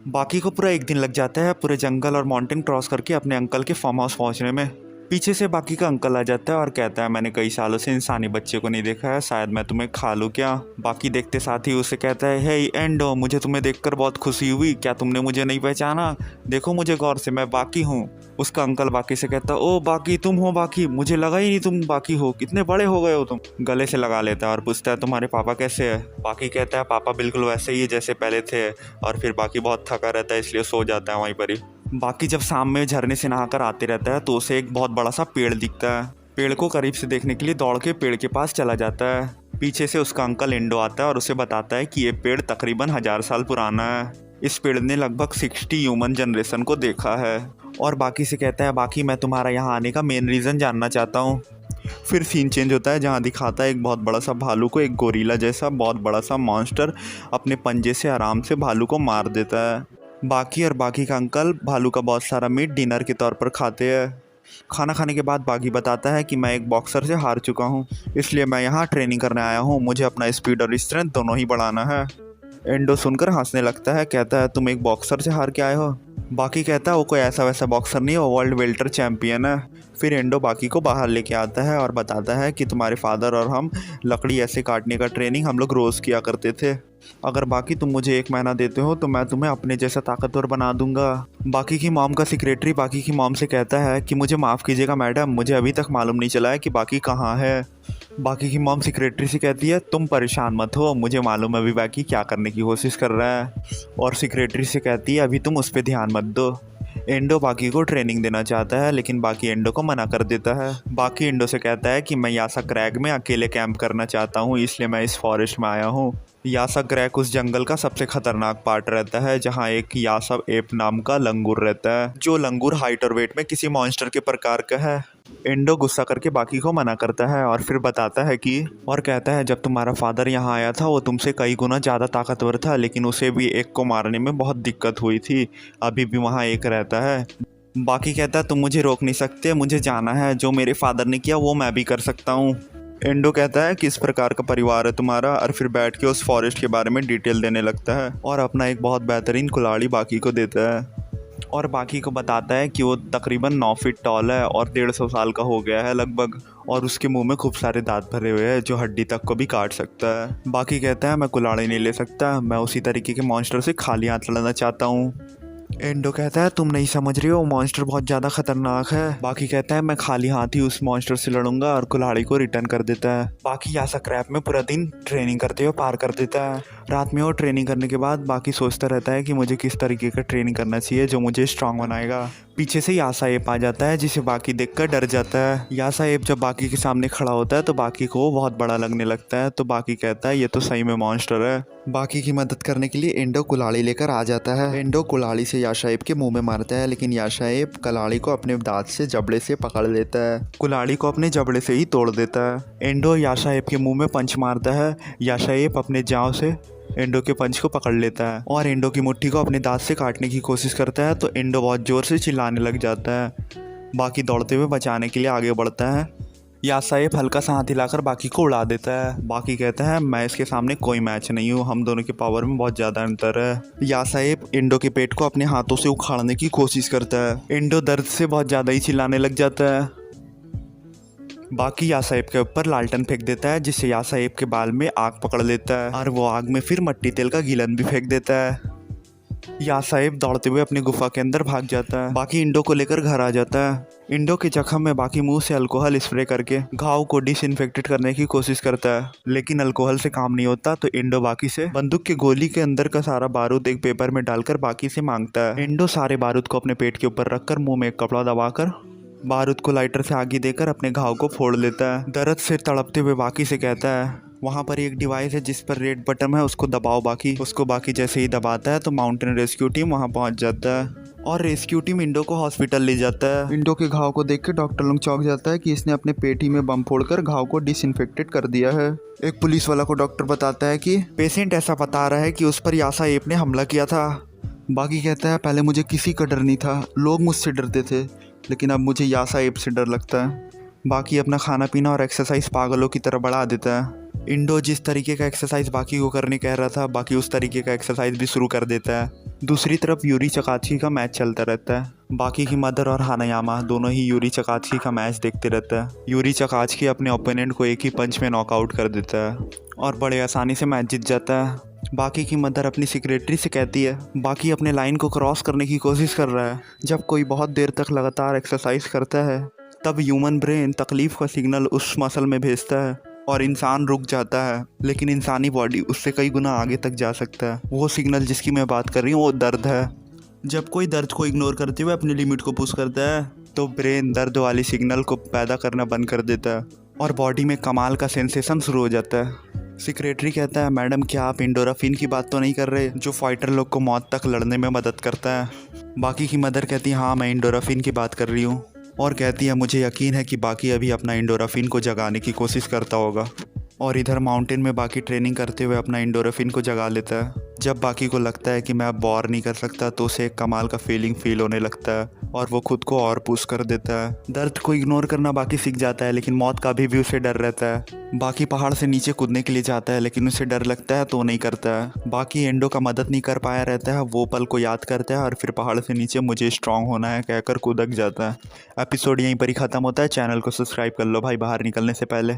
बाकी को पूरा एक दिन लग जाता है पूरे जंगल और माउंटेन क्रॉस करके अपने अंकल के फार्म हाउस पहुंचने में। पीछे से बाकी का अंकल आ जाता है और कहता है, मैंने कई सालों से इंसानी बच्चे को नहीं देखा है, शायद मैं तुम्हें खा लूँ क्या। बाकी देखते साथ ही उसे कहता है, हे एंडो, मुझे तुम्हें देखकर बहुत खुशी हुई, क्या तुमने मुझे नहीं पहचाना? देखो मुझे गौर से, मैं बाकी हूँ। उसका अंकल बाकी से कहता है, ओ बाकी तुम हो? बाकी, मुझे लगा ही नहीं तुम बाकी हो, कितने बड़े हो गए हो तुम। गले से लगा लेता है और पूछता है, तुम्हारे पापा कैसे है? बाकी कहता है, पापा बिल्कुल वैसे ही है जैसे पहले थे। और फिर बाकी बहुत थका रहता है इसलिए सो जाता है वहीं पर ही। बाकी जब शाम में झरने से नहाकर आते रहता है तो उसे एक बहुत बड़ा सा पेड़ दिखता है। पेड़ को करीब से देखने के लिए दौड़ के पेड़ के पास चला जाता है। पीछे से उसका अंकल एंडो आता है और उसे बताता है कि ये पेड़ तकरीबन 1000 साल पुराना है। इस पेड़ ने लगभग 60 ह्यूमन जनरेशन को देखा है। और बाकी से कहता है, बाकी मैं तुम्हारा यहाँ आने का मेन रीज़न जानना चाहता हूँ। फिर सीन चेंज होता है जहाँ दिखाता है एक बहुत बड़ा सा भालू को, एक गोरिल्ला जैसा बहुत बड़ा सा मॉन्स्टर अपने पंजे से आराम से भालू को मार देता है। बाकी और बाकी का अंकल भालू का बहुत सारा मीट डिनर के तौर पर खाते हैं। खाना खाने के बाद बाकी बताता है कि मैं एक बॉक्सर से हार चुका हूँ, इसलिए मैं यहाँ ट्रेनिंग करने आया हूँ, मुझे अपना स्पीड और स्ट्रेंथ दोनों ही बढ़ाना है। एंडो सुनकर हंसने लगता है, कहता है, तुम एक बॉक्सर से हार के आए हो? बाकी कहता है, वो कोई ऐसा वैसा बॉक्सर नहीं है, वो वर्ल्ड वेल्टर चैम्पियन है। फिर एंडो बाकी को बाहर लेके आता है और बताता है कि तुम्हारे फादर और हम लकड़ी ऐसे काटने का ट्रेनिंग हम लोग रोज़ किया करते थे। अगर बाकी तुम मुझे 1 महीना देते हो तो मैं तुम्हें अपने जैसा ताकतवर बना दूंगा। बाकी की मॉम का सेक्रेटरी बाकी की मॉम से कहता है कि मुझे माफ़ कीजिएगा मैडम, मुझे अभी तक मालूम नहीं चला है कि बाकी कहाँ है। बाकी की मॉम सेक्रेटरी से कहती है, तुम परेशान मत हो, मुझे मालूम है अभी बाकी क्या करने की कोशिश कर रहा है। और सेक्रेटरी से कहती है, अभी तुम उस पर ध्यान मत दो। एंडो बाकी को ट्रेनिंग देना चाहता है लेकिन बाकी एंडो को मना कर देता है। बाकी एंडो से कहता है कि मैं यासा क्रैग में अकेले कैंप करना चाहता हूँ, इसलिए मैं इस फॉरेस्ट में आया हूँ। यासा क्रैग उस जंगल का सबसे खतरनाक पार्ट रहता है जहाँ एक यासा एप नाम का लंगूर रहता है, जो लंगूर हाइट और वेट में किसी मॉन्स्टर के प्रकार का है। एंडो गुस्सा करके बाकी को मना करता है और फिर बताता है कि, और कहता है, जब तुम्हारा फादर यहाँ आया था वो तुमसे कई गुना ज़्यादा ताकतवर था, लेकिन उसे भी एक को मारने में बहुत दिक्कत हुई थी, अभी भी वहाँ एक रहता है। बाकी कहता है, तुम मुझे रोक नहीं सकते, मुझे जाना है, जो मेरे फादर ने किया वो मैं भी कर सकता हूँ। एंडो कहता है, किस प्रकार का परिवार है तुम्हारा, और फिर बैठ के उस फॉरेस्ट के बारे में डिटेल देने लगता है और अपना एक बहुत बेहतरीन कुल्हाड़ी बाकी को देता है। और बाकी को बताता है कि वो तकरीबन 9 फीट टॉल है और 150 साल का हो गया है लगभग, और उसके मुंह में खूब सारे दांत भरे हुए हैं जो हड्डी तक को भी काट सकता है। बाकी कहता है, मैं कुल्हाड़ी नहीं ले सकता, मैं उसी तरीके के मॉन्स्टर से खाली हाथ लड़ना चाहता हूँ। एंडो कहता है, तुम नहीं समझ रहे हो, मॉन्स्टर बहुत ज़्यादा खतरनाक है। बाकी कहता है, मैं खाली हाथ ही उस मॉन्स्टर से लड़ूंगा, और कुल्हाड़ी को रिटर्न कर देता है। बाकी यासा क्रैप में पूरा दिन ट्रेनिंग करते हुए पार कर देता है। रात में वो ट्रेनिंग करने के बाद बाकी सोचता रहता है कि मुझे किस तरीके का ट्रेनिंग करना चाहिए जो मुझे स्ट्रांग बनाएगा। पीछे से यासा एप आ जाता है जिसे बाकी देखकर डर जाता है। यासा एप जब बाकी के सामने खड़ा होता है तो बाकी को वो बहुत बड़ा लगने लगता है, तो बाकी कहता है, ये तो सही में मॉन्स्टर है। बाकी की मदद करने के लिए एंडो कुल्हाड़ी लेकर आ जाता है। एंडो कुल्हाड़ी से यासा एप के मुंह में मारता है, लेकिन यासा एप कुल्हाड़ी को अपने दांत से जबड़े से पकड़ लेता है, कुल्हाड़ी को अपने जबड़े से ही तोड़ देता है। एंडो यासा एप के मुंह में पंच मारता है, यासा एप अपने जांव से एंडो के पंच को पकड़ लेता है और एंडो की मुट्ठी को अपने दांत से काटने की कोशिश करता है, तो एंडो बहुत जोर से चिल्लाने लग जाता है। बाकी दौड़ते हुए बचाने के लिए आगे बढ़ता है। यासा एप हल्का सा हाथ हिलाकर बाकी को उड़ा देता है। बाकी कहता है, मैं इसके सामने कोई मैच नहीं हूँ, हम दोनों के पावर में बहुत ज़्यादा अंतर है। यासा एप एंडो के पेट को अपने हाथों से उखाड़ने की कोशिश करता है। एंडो दर्द से बहुत ज़्यादा ही चिल्लाने लग जाता है। बाकी यासा एप के ऊपर लालटेन फेंक देता है, जिससे यासा एप के बाल में आग पकड़ लेता है और वो आग में फिर मट्टी तेल का गीलन भी फेंक देता है। यासा एप दौड़ते हुए अपनी गुफा के अंदर भाग जाता है। बाकी इंडो को लेकर घर आ जाता है। इंडो के जख्म में बाकी मुंह से अल्कोहल स्प्रे करके घाव को डिसइंफेक्टेड करने की कोशिश करता है, लेकिन अल्कोहल से काम नहीं होता, तो इंडो बाकी से बंदूक की गोली के अंदर का सारा बारूद एक पेपर में डालकर बाकी से मांगता है। इंडो सारे बारूद को अपने पेट के ऊपर रखकर मुंह में एक कपड़ा दबाकर बारूद को लाइटर से आगे देकर अपने घाव को फोड़ लेता है। दर्द से तड़पते हुए बाकी से कहता है, वहाँ पर एक डिवाइस है जिस पर रेड बटन है, उसको दबाओ। बाकी उसको बाकी जैसे ही दबाता है तो माउंटेन रेस्क्यू टीम वहाँ पहुँच जाता है और रेस्क्यू टीम इंडो को हॉस्पिटल ले जाता है। इंडो के घाव को देख के डॉक्टर लोग चौंक जाता है कि इसने अपने पेट ही में बम फोड़कर घाव को डिसइंफेक्टेड कर दिया है। एक पुलिस वाला को डॉक्टर बताता है कि पेशेंट ऐसा बता रहा है कि उस पर यासा एप ने हमला किया था। बाकी कहता है, पहले मुझे किसी का डर नहीं था, लोग मुझसे डरते थे, लेकिन अब मुझे यासा एप से डर लगता है। बाकी अपना खाना पीना और एक्सरसाइज पागलों की तरह बढ़ा देता है। इंडो जिस तरीके का एक्सरसाइज बाकी को करने कह रहा था, बाकी उस तरीके का एक्सरसाइज भी शुरू कर देता है। दूसरी तरफ यूरी चकाची का मैच चलता रहता है। बाकी की मदर और हानायामा दोनों ही यूरी चकाची का मैच देखते रहते हैं। यूरी चकाची अपने ओपोनेंट को एक ही पंच में नॉकआउट कर देता है और बड़े आसानी से मैच जीत जाता है। बाकी की मदर अपनी सेक्रेटरी से कहती है बाकी अपने लाइन को क्रॉस करने की कोशिश कर रहा है। जब कोई बहुत देर तक लगातार एक्सरसाइज करता है तब ह्यूमन ब्रेन तकलीफ का सिग्नल उस मसल में भेजता है और इंसान रुक जाता है, लेकिन इंसानी बॉडी उससे कई गुना आगे तक जा सकता है। वो सिग्नल जिसकी मैं बात कर रही हूँ वो दर्द है। जब कोई दर्द को इग्नोर करते हुए अपनी लिमिट को पुश करता है तो ब्रेन दर्द वाली सिग्नल को पैदा करना बंद कर देता है और बॉडी में कमाल का सेंसेशन शुरू हो जाता है। सेक्रेटरी कहता है मैडम क्या आप इंडोराफिन की बात तो नहीं कर रहे जो फाइटर लोग को मौत तक लड़ने में मदद करता है। बाकी की मदर कहती है हाँ मैं इंडोराफिन की बात कर रही हूँ और कहती है मुझे यकीन है कि बाकी अभी अपना इंडोराफिन को जगाने की कोशिश करता होगा। और इधर माउंटेन में बाकी ट्रेनिंग करते हुए अपना इंडोराफिन को जगा लेता है। जब बाकी को लगता है कि मैं अब वॉर नहीं कर सकता तो उसे एक कमाल का फीलिंग फील होने लगता है और वो खुद को और पुश कर देता है। दर्द को इग्नोर करना बाकी सीख जाता है, लेकिन मौत का अभी भी उसे डर रहता है। बाकी पहाड़ से नीचे कूदने के लिए जाता है लेकिन उसे डर लगता है तो नहीं करता है। बाकी एंडो का मदद नहीं कर पाया रहता है, वो पल को याद करता है और फिर पहाड़ से नीचे मुझे स्ट्रांग होना है कहकर कूदक जाता है। एपिसोड यहीं पर ही ख़त्म होता है। चैनल को सब्सक्राइब कर लो भाई बाहर निकलने से पहले।